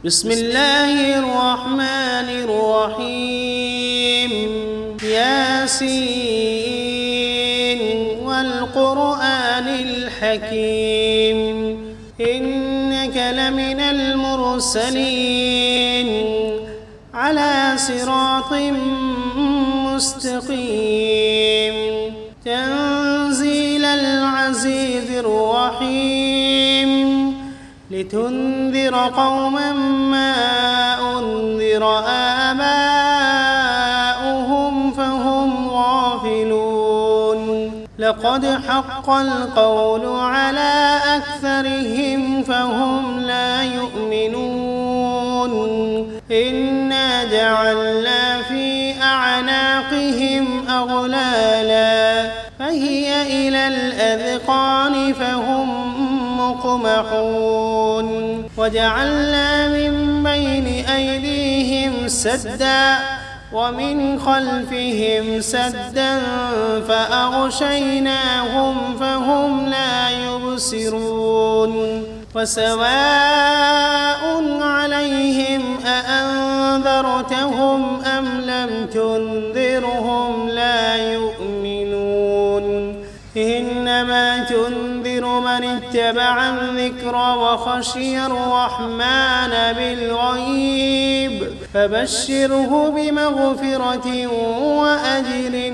بسم الله الرحمن الرحيم ياسين والقرآن الحكيم إنك لمن المرسلين على صراط مستقيم تنزيل العزيز الرحيم لتنذر قوما ما أنذر آباؤهم فهم غافلون لقد حق القول على أكثرهم فهم لا يؤمنون إنا جعلنا في أعناقهم أغلالا فهي إلى الأذقان فهم مقمحون وجعلنا من بين أيديهم سدا ومن خلفهم سدا فأغشيناهم فهم لا يبصرون وسواء عليهم أأنذرتهم أم لم تنذرهم لا يؤمنون إنما تنذر من اتبع الذكر وخشي الرحمن بالغيب فبشره بمغفرة وأجر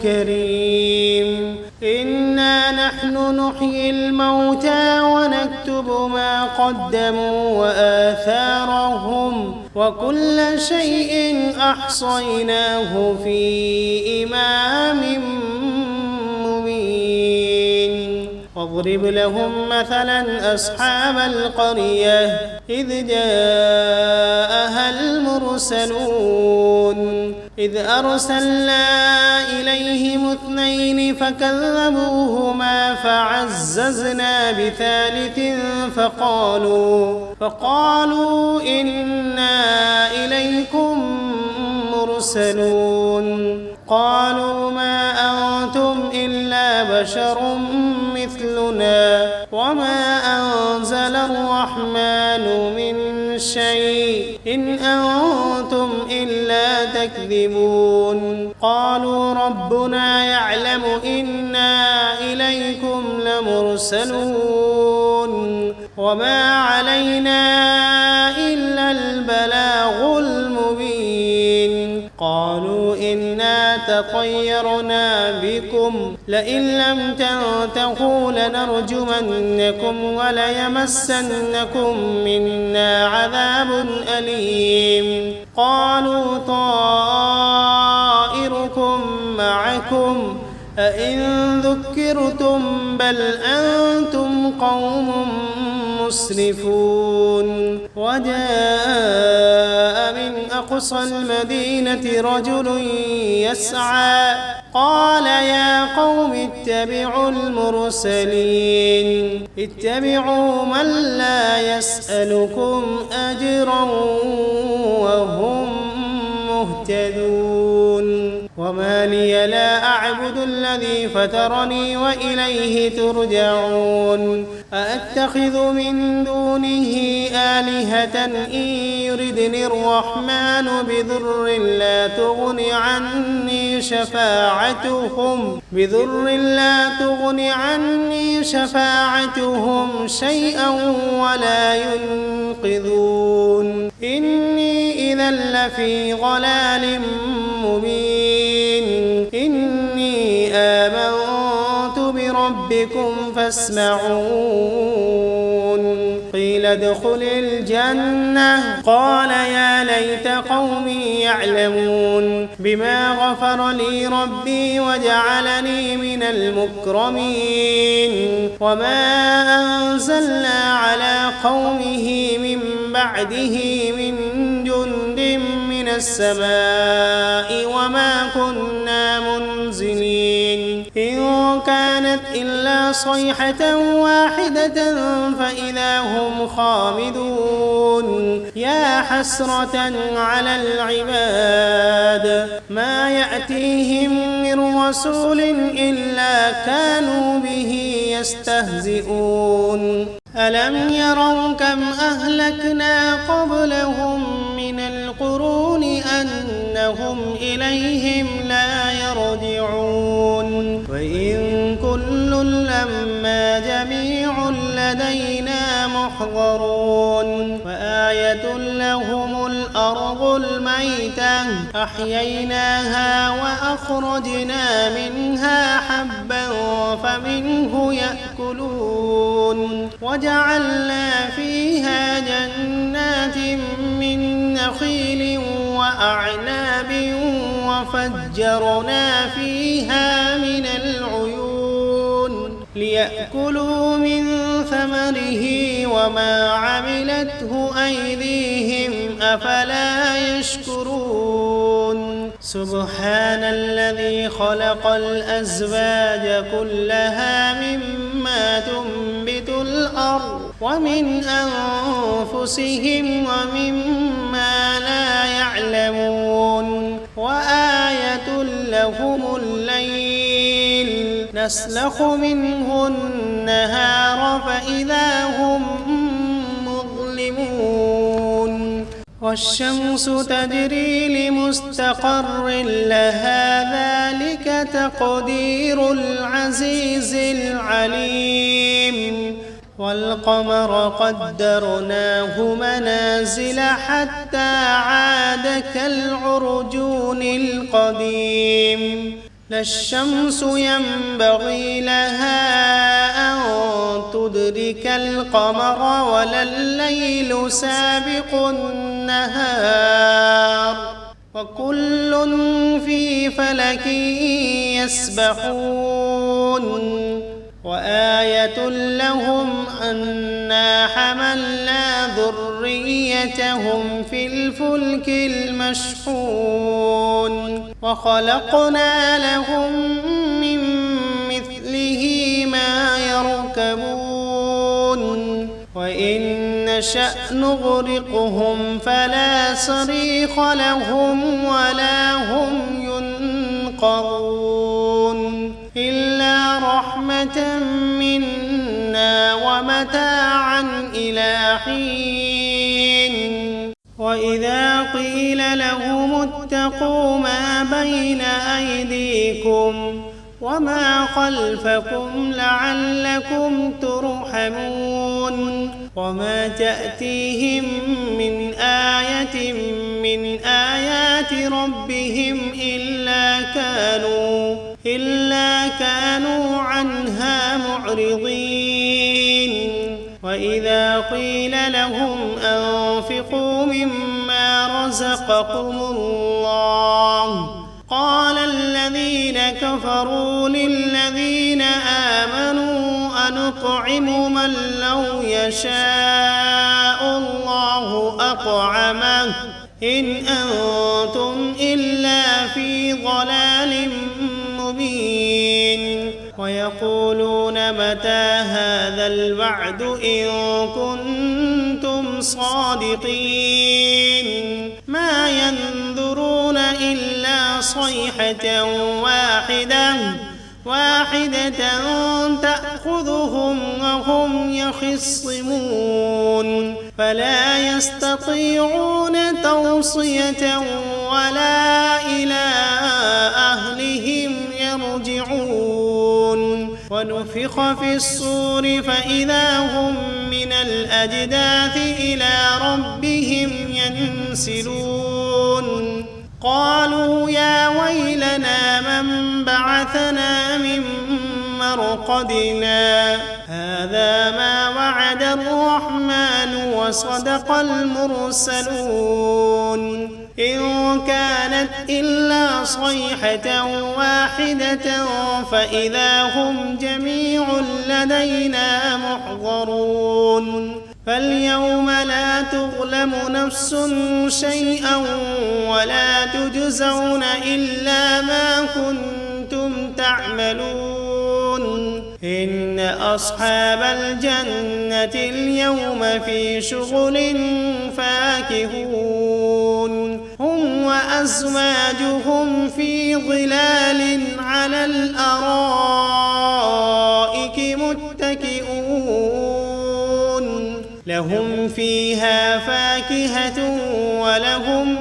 كريم إنا نحن نحيي الموتى ونكتب ما قدموا وآثارهم وكل شيء أحصيناه في إمام واضرب لهم مثلا أصحاب القرية إذ جاءها المرسلون إذ أرسلنا إليهم 2 فكذبوهما فعززنا بثالث فقالوا إنا إليكم مرسلون قالوا ما أنتم إلا بشر مثلنا وما أنزل الرحمن من شيء إن أنتم إلا تكذبون قالوا ربنا يعلم إنا إليكم لمرسلون وما علينا إلا البلاغ المبين قالوا إنا تطيرنا بكم لئن لم تنتهوا لنرجمنكم وليمسنكم منا عذاب أليم قالوا طائركم معكم أئن ذكرتم بل أنتم قوم مسرفون وجاء من أقصى المدينة رجل يسعى قال يا قوم اتبعوا المرسلين اتبعوا من لا يسألكم أجرا وهم مهتدون وما لي لا أعبد الذي فطرني وإليه ترجعون أأتخذ من دونه آلهة إن يردني الرحمن بضر لا تغن عني شفاعتهم شيئا ولا ينقذون إني إذا لفي ضلال مبين إني آمنت بربكم فاسمعون قيل ادخل الجنة قال يا ليت قومي يعلمون بما غفر لي ربي وجعلني من المكرمين وما أنزلنا على قومه من بعده من جند من السماء وما كنا منزلين إن كانت إلا صيحة واحدة فإذا هم خامدون يا حسرة على العباد ما يأتيهم من رسول إلا كانوا به يستهزئون ألم يروا كم أهلكنا قبلهم من القرون أنهم إليهم لا يرجعون وإن كل لما جميع لدينا محضرون وآية لهم الأرض الميتة أحييناها وأخرجنا منها حبا فمنه يأكلون وجعلنا فيها جنات من نخيل وأعناب وفجرنا فيها من العيون ليأكلوا من ثمره وما عملته أيديهم أفلا يشكرون سبحان الذي خلق الأزواج كلها مما تنبت الأرض ومن أنفسهم ومما لا يعلمون وآية لهم الليل نسلخ منه النهار فإذا هم مظلمون والشمس تجري لمستقر لها ذلك تقدير العزيز العليم والقمر قدرناه منازل حتى عاد كالعرجون القديم لا الشمس ينبغي لها أن تدرك القمر ولا الليل سابق النهار وكل في فلك يسبحون وآية لهم أنا حملنا ذريتهم في الفلك المشحون وخلقنا لهم من مثله ما يركبون وإن نشأ نغرقهم فلا صريخ لهم ولا هم ينقذون إلا رحمة منا ومتاعا إلى حين وإذا قيل لهم اتقوا ما بين أيديكم وما خلفكم لعلكم ترحمون وما تأتيهم من آية من آيات ربهم إلا كانوا عنها معرضين وإذا قيل لهم أنفقوا مما رزقكم الله قال الذين كفروا للذين آمنوا أنطعم من لو يشاء الله أطعمه إن أنتم إلا في ضلال مبين ويقولون متى هذا الوعد إن كنتم صادقين ما ينظرون إلا صيحة واحدة تأخذهم وهم يخصمون فلا يستطيعون توصية ولا إلى أهلهم يرجعون ونفخ في الصور فإذا هم من الأجداث إلى ربهم ينسلون قالوا يا ويلنا من بعثنا من مرقدنا هذا ما وعد الرحمن وصدق المرسلون إن كانت إلا صيحة واحدة فإذا هم جميع لدينا محضرون فاليوم لا تظلم نفس شيئا ولا تجزون إلا ما كنتم تعملون إن أصحاب الجنة اليوم في شغل فاكهون هم وأزواجهم في ظلال على الأرائك متكئون فيها فاكهة ولهم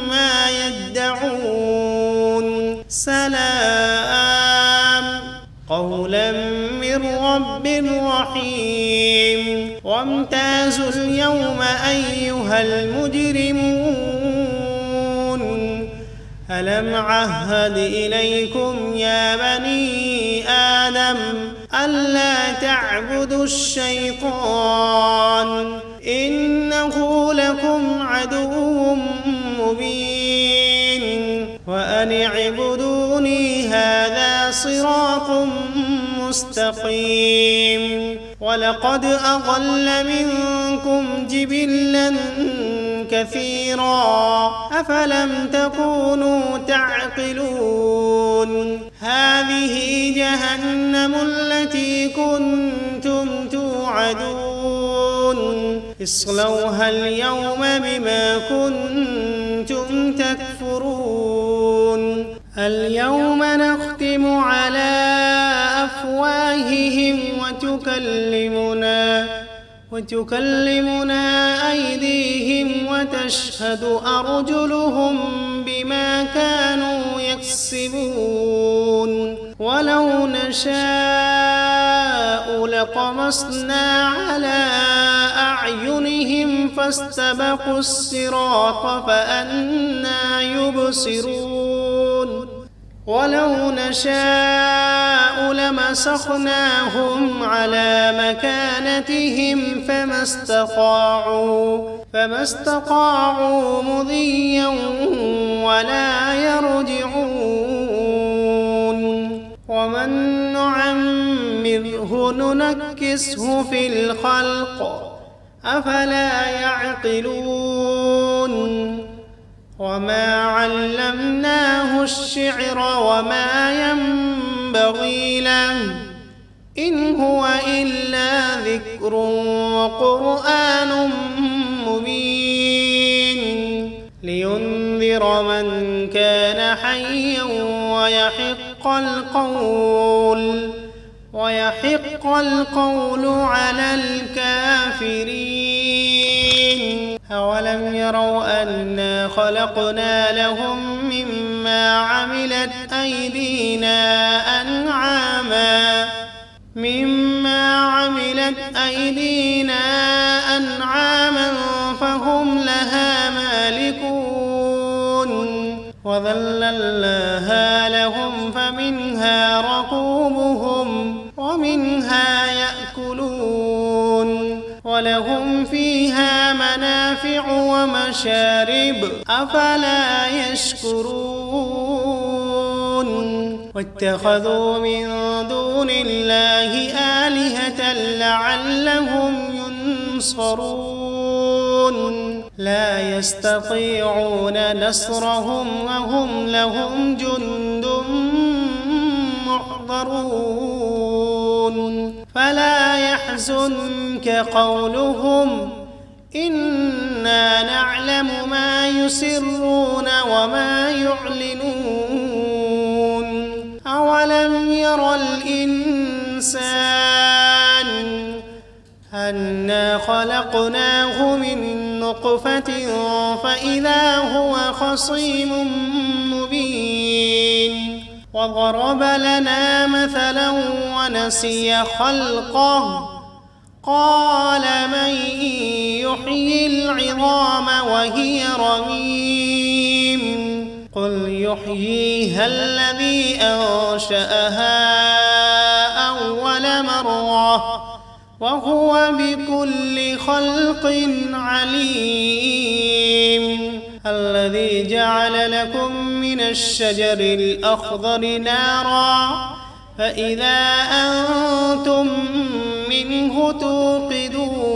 ما يدعون سلام قولا من رب رحيم وامتازوا اليوم أيها المجرمون ألم عهد إليكم يا بني آدم ألا تعبدوا الشيطان إنه لكم عدو مبين وأن اعبدوني هذا صراط مستقيم ولقد أضل منكم جبلا كثيرا أفلم تكونوا تعقلون هذه جهنم التي كنتم توعدون اصلوها اليوم بما كنتم تكفرون اليوم نختم على أفواههم وتكلمنا أيديهم وتشهد أرجلهم بما كانوا يكسبون ولو نشاء لطمسنا على أعينهم فاستبقوا الصراط فأنى يبصرون ولو نشاء لمسخناهم على مكانتهم فما استطاعوا مضيا ولا يرجعون ومن نعمره ننكسه في الخلق أفلا يعقلون وما علمناه الشعر وما ينبغي له إن هو إلا ذكر وقرآن مبين لينذر من كان حيا ويحق القول على الكافرين أولم يروا أنا خلقنا لهم مما عملت أيدينا أنعاما فهم لها مالكون وذللناها لهم فمنها ركوبهم ومنها يأكلون ولهم فيها منافع ومشارب أفلا يشكرون واتخذوا من دون الله آلهة لعلهم ينصرون لا يستطيعون نصرهم وهم لهم جند محضرون فلا يحزنك قولهم إنا نعلم ما يسرون وما يعلنون أولم ير الإنسان أنا خلقناه من نطفة فإذا هو خصيم مبين وضرب لنا مثلا ونسي خلقه قال من يحيي العظام وهي رميم قل يحييها الذي أنشأها أول مرة وهو بكل خلق عليم الذي جعل لكم من الشجر الأخضر نارا فإذا أنتم منه توقدون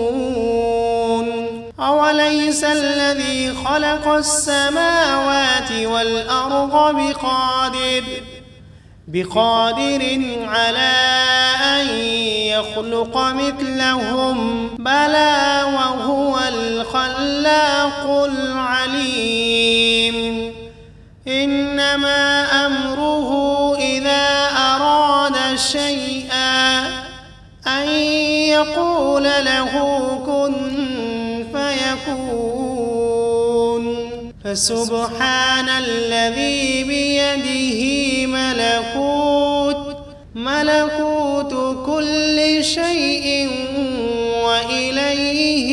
أوليس الذي خلق السماوات والأرض بقادر على أن يخلق مثلهم بلى وهو الخلاق العليم إنما أمره إذا أراد شيئا أن يقول له كن فسبحان الذي بيده ملكوت كل شيء وإليه